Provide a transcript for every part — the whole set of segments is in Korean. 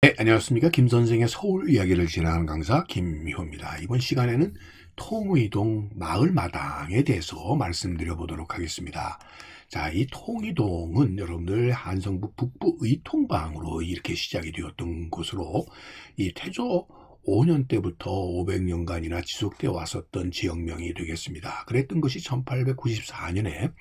네, 안녕하십니까. 김선생의 서울 이야기를 진행하는 강사 김미호입니다. 이번 시간에는 통의동 마을마당에 대해서 말씀드려 보도록 하겠습니다. 자, 이 통의동은 여러분들 한성부 북부 의통방으로 이렇게 시작이 되었던 곳으로 이 태조 5년 때부터 500년간이나 지속되어 왔었던 지역명이 되겠습니다. 그랬던 것이 1894년에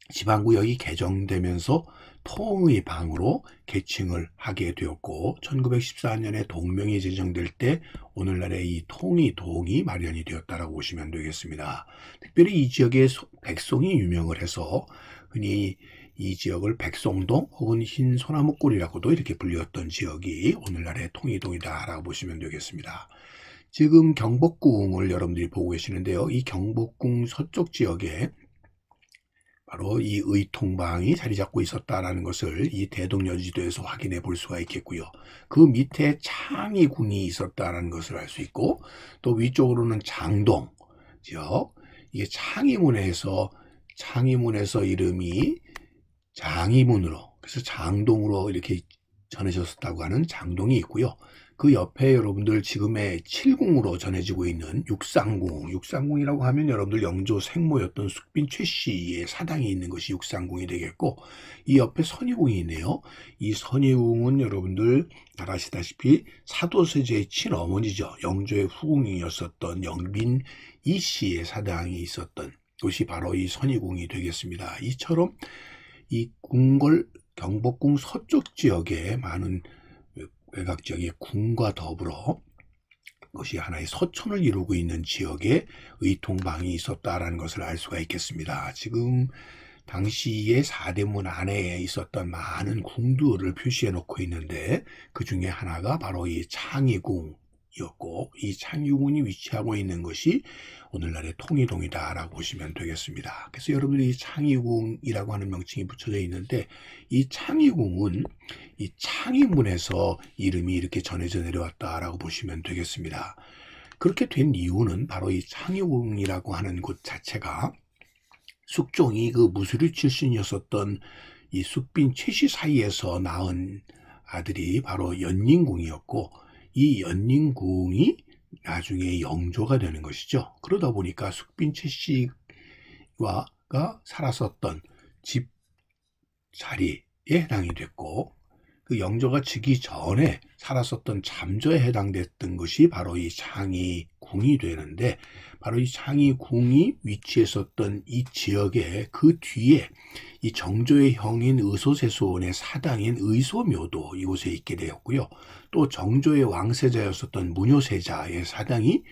지방구역이 개정되면서 통의방으로 개칭을 하게 되었고 1914년에 동명이 제정될 때 오늘날의 이 통의동이 마련이 되었다라고 보시면 되겠습니다. 특별히 이 지역의 백송이 유명을 해서 흔히 이 지역을 백송동 혹은 흰 소나무골이라고도 이렇게 불렸던 지역이 오늘날의 통의동이다라고 보시면 되겠습니다. 지금 경복궁을 여러분들이 보고 계시는데요. 이 경복궁 서쪽 지역에 바로 이 의통방이 자리 잡고 있었다라는 것을 이 대동여지도에서 확인해 볼 수가 있겠고요. 그 밑에 창의궁이 있었다라는 것을 알 수 있고, 또 위쪽으로는 장동 지역, 이게 창의문에서 이름이 장의문으로, 그래서 장동으로 이렇게 전해졌다고 하는 장동이 있고요. 그 옆에 여러분들 지금의 7궁으로 전해지고 있는 육상궁이라고 하면 여러분들 영조 생모였던 숙빈 최씨의 사당이 있는 것이 육상궁이 되겠고, 이 옆에 선의궁이 있네요. 이 선의궁은 여러분들 잘 아시다시피 사도세자의 친어머니죠. 영조의 후궁이었었던 영빈 이씨의 사당이 있었던 곳이 바로 이 선의궁이 되겠습니다. 이처럼 이 궁궐 경복궁 서쪽 지역에 많은 외곽 지역의 궁과 더불어 그것이 하나의 서촌을 이루고 있는 지역에 의통방이 있었다라는 것을 알 수가 있겠습니다. 지금 당시에 사대문 안에 있었던 많은 궁들을 표시해 놓고 있는데 그 중에 하나가 바로 이 창의궁이었고, 이 창의궁이 위치하고 있는 것이 오늘날의 통의동이다라고 보시면 되겠습니다. 그래서 여러분들이 이 창의궁이라고 하는 명칭이 붙여져 있는데, 이 창의궁은 이 창의문에서 이름이 이렇게 전해져 내려왔다라고 보시면 되겠습니다. 그렇게 된 이유는 바로 이 창의궁이라고 하는 곳 자체가 숙종이 그 무술이 출신이었었던 이 숙빈 최씨 사이에서 낳은 아들이 바로 연寧궁이었고, 이 연寧궁이 나중에 영조가 되는 것이죠. 그러다 보니까 숙빈 최씨가 살았었던 집 자리에 해당이 됐고, 그 영조가 지기 전에 살았었던 잠조에 해당됐던 것이 바로 이 창의궁이 되는데, 바로 이 창의궁이 위치했었던 이 지역에 그 뒤에 이 정조의 형인 의소세손의 사당인 의소묘도 이곳에 있게 되었고요. 또 정조의 왕세자였었던 문효세자의 사당인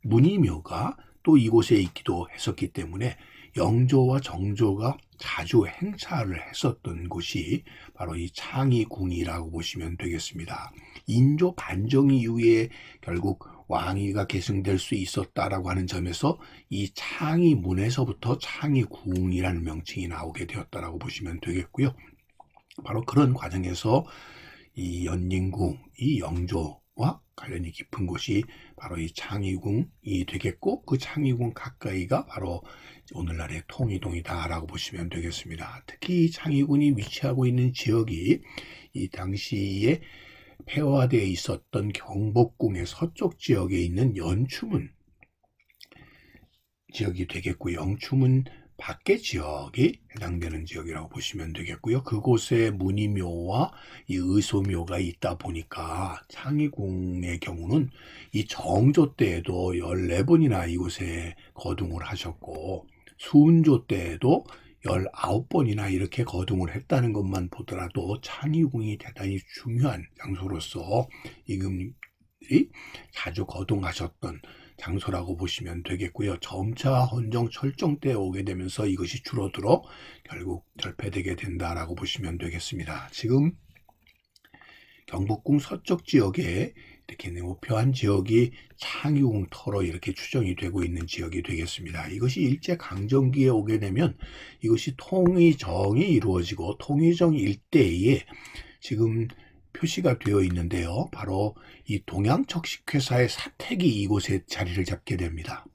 문의묘가 또 이곳에 있기도 했었기 때문에 영조와 정조가 자주 행차를 했었던 곳이 바로 이 창의궁이라고 보시면 되겠습니다. 인조 반정 이후에 결국 왕위가 계승될 수 있었다라고 하는 점에서 이 창의문에서부터 창의궁이라는 명칭이 나오게 되었다라고 보시면 되겠고요. 바로 그런 과정에서 이 연寧궁, 이 영조와 관련이 깊은 곳이 바로 이 창의궁이 되겠고, 그 창의궁 가까이가 바로 오늘날의 통의동이다라고 보시면 되겠습니다. 특히 이 창의궁이 위치하고 있는 지역이 이 당시에 폐허되어 있었던 경복궁의 서쪽 지역에 있는 연추문 지역이 되겠고, 영추문 밖의 지역이 해당되는 지역이라고 보시면 되겠고요. 그곳에 문의묘와 이 의소묘가 있다 보니까 창의궁의 경우는 이 정조 때에도 14번이나 이곳에 거둥을 하셨고, 수운조 때에도 19번이나 이렇게 거둥을 했다는 것만 보더라도 창의궁이 대단히 중요한 장소로서 임금들이 자주 거둥하셨던 장소라고 보시면 되겠고요. 점차 헌정 철종 때 오게 되면서 이것이 줄어들어 결국 절폐되게 된다라고 보시면 되겠습니다. 지금 경복궁 서쪽 지역에 이렇게 우표한 지역이 창의궁 터로 이렇게 추정이 되고 있는 지역이 되겠습니다. 이것이 일제강점기에 오게 되면 이것이 통의정이 이루어지고, 통의정 일대에 지금 표시가 되어 있는데요. 바로 이 동양척식회사의 사택이 이곳에 자리를 잡게 됩니다.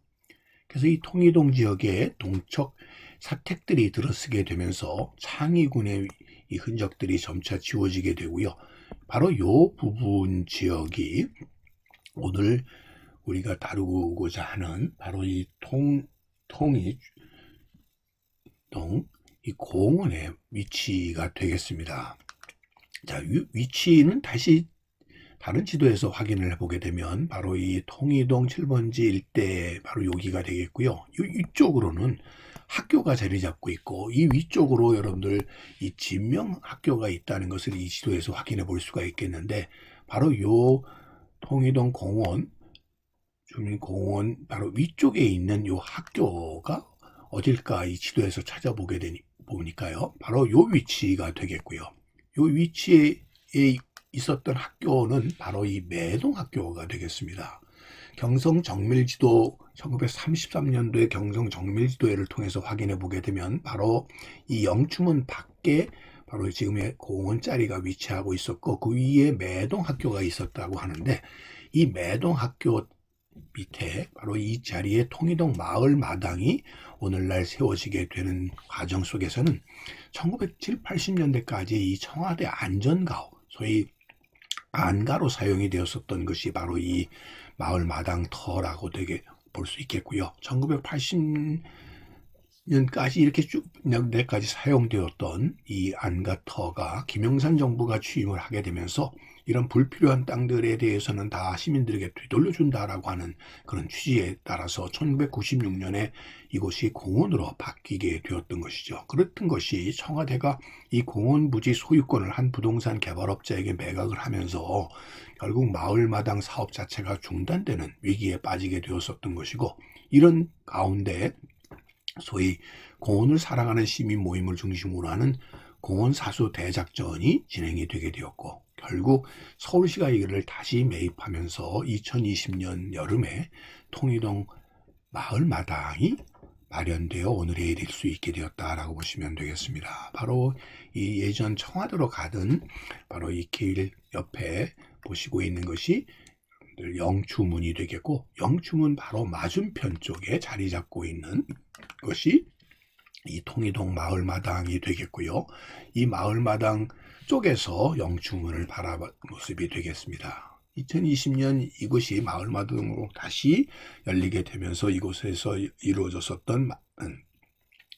그래서 이 통의동 지역에 동척 사택들이 들어서게 되면서 창의군의 이 흔적들이 점차 지워지게 되고요. 바로 요 부분 지역이 오늘 우리가 다루고자 하는 바로 이 통이동 이 공원의 위치가 되겠습니다. 자, 위치는 다시 다른 지도에서 확인을 해보게 되면 바로 이 통이동 7번지 일대 바로 여기가 되겠고요. 이쪽으로는 학교가 자리 잡고 있고 이 위쪽으로 여러분들 이 진명 학교가 있다는 것을 이 지도에서 확인해 볼 수가 있겠는데 바로 요 통이동 공원 주민공원 바로 위쪽에 있는 요 학교가 어딜까 이 지도에서 찾아보게 보니까요. 바로 요 위치가 되겠고요. 요 위치에 있었던 학교는 바로 이 매동학교가 되겠습니다. 경성정밀지도 1933년도에 경성정밀지도회를 통해서 확인해 보게 되면 바로 이 영추문 밖에 바로 지금의 공원 자리가 위치하고 있었고 그 위에 매동학교가 있었다고 하는데 이 매동학교 밑에 바로 이 자리에 통이동 마을 마당이 오늘날 세워지게 되는 과정 속에서는 1970, 80년대까지 이 청와대 안전가호 소위 안가로 사용이 되었었던 것이 바로 이 마을 마당 터라고 되게 볼 수 있겠고요. 1980년까지 이렇게 쭉 내까지 사용되었던 이 안가터가 김영삼 정부가 취임을 하게 되면서 이런 불필요한 땅들에 대해서는 다 시민들에게 되돌려준다라고 하는 그런 취지에 따라서 1996년에 이곳이 공원으로 바뀌게 되었던 것이죠. 그랬던 것이 청와대가 이 공원 부지 소유권을 한 부동산 개발업자에게 매각을 하면서 결국 마을마당 사업 자체가 중단되는 위기에 빠지게 되었었던 것이고 이런 가운데 소위 공원을 사랑하는 시민 모임을 중심으로 하는 공원사수 대작전이 진행이 되게 되었고 결국 서울시가 이를 다시 매입하면서 2020년 여름에 통이동 마을마당이 마련되어 오늘에 이를 수 있게 되었다라고 보시면 되겠습니다. 바로 이 예전 청와대로 가던 바로 이 길 옆에 보시고 있는 것이 영추문이 되겠고 영추문 바로 맞은편 쪽에 자리 잡고 있는 것이 이 통이동 마을마당이 되겠고요. 이 마을마당 쪽에서 영추문을 바라본 모습이 되겠습니다. 2020년 이곳이 마을마당으로 다시 열리게 되면서 이곳에서 이루어졌었던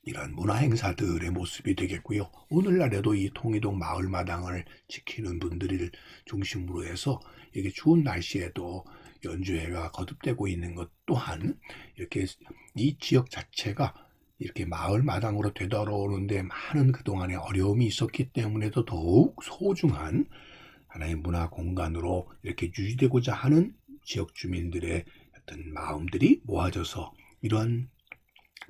이런 문화행사들의 모습이 되겠고요. 오늘날에도 이 통이동 마을마당을 지키는 분들을 중심으로 해서 이게 추운 날씨에도 연주회가 거듭되고 있는 것 또한 이렇게 이 지역 자체가 이렇게 마을마당으로 되돌아오는데 많은 그동안의 어려움이 있었기 때문에도 더욱 소중한 하나의 문화 공간으로 이렇게 유지되고자 하는 지역 주민들의 어떤 마음들이 모아져서 이런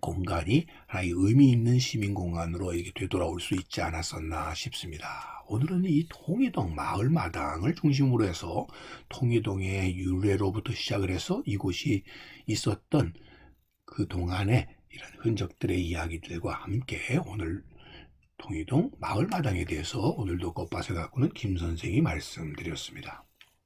공간이 하나의 의미 있는 시민 공간으로 이렇게 되돌아올 수 있지 않았었나 싶습니다. 오늘은 이 통이동 마을마당을 중심으로 해서 통이동의 유래로부터 시작을 해서 이곳이 있었던 그 동안의 이런 흔적들의 이야기들과 함께 오늘 통이동 마을마당에 대해서 오늘도 꽃밭에 가꾸는 김 선생이 말씀드렸습니다.